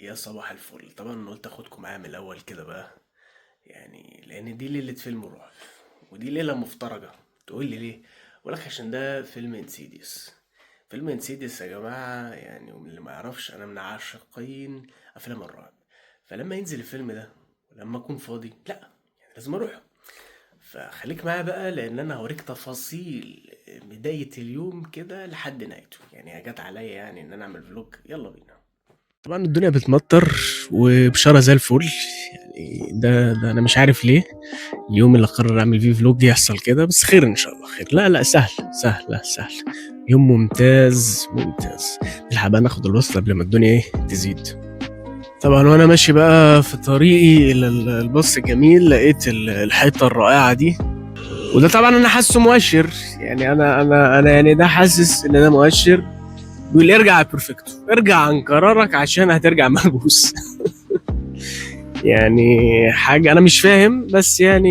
يا صباح الفل. طبعا انا قلت اخدكم معايا من الاول كده بقى، يعني لان دي ليله فيلم رعب، ودي ليله مفترجه. تقول لي ليه؟ اقولك عشان ده فيلم انسيديوس. فيلم انسيديوس يا جماعه، يعني ومن اللي ما يعرفش انا من عاشقين افلام الرعب. فلما ينزل الفيلم ده ولما اكون فاضي، لا يعني لازم اروح. فخليك معايا بقى، لان انا هوريك تفاصيل بدايه اليوم كده لحد نهايته. يعني جت عليا يعني ان انا اعمل فلوج. يلا بينا. طبعا الدنيا بتمطر وبشارة زي الفل. يعني ده انا مش عارف ليه اليوم اللي قرر اعمل فيه فلوج يحصل كده، بس خير ان شاء الله خير. لا لا، سهل سهل، لا سهل. يوم ممتاز ممتاز. نلحق بقى ناخد الوصل قبل ما الدنيا تزيد. طبعا وانا ماشي بقى في طريقي الى الباص الجميل، لقيت الحيطة الرائعة دي. وده طبعا انا حاسه مؤشر. يعني انا يعني ده حاسس ان ده مؤشر بيقول ارجع يا بيرفكتو، ارجع عن قرارك عشان هترجع ملبوس. يعني حاجة أنا مش فاهم، بس يعني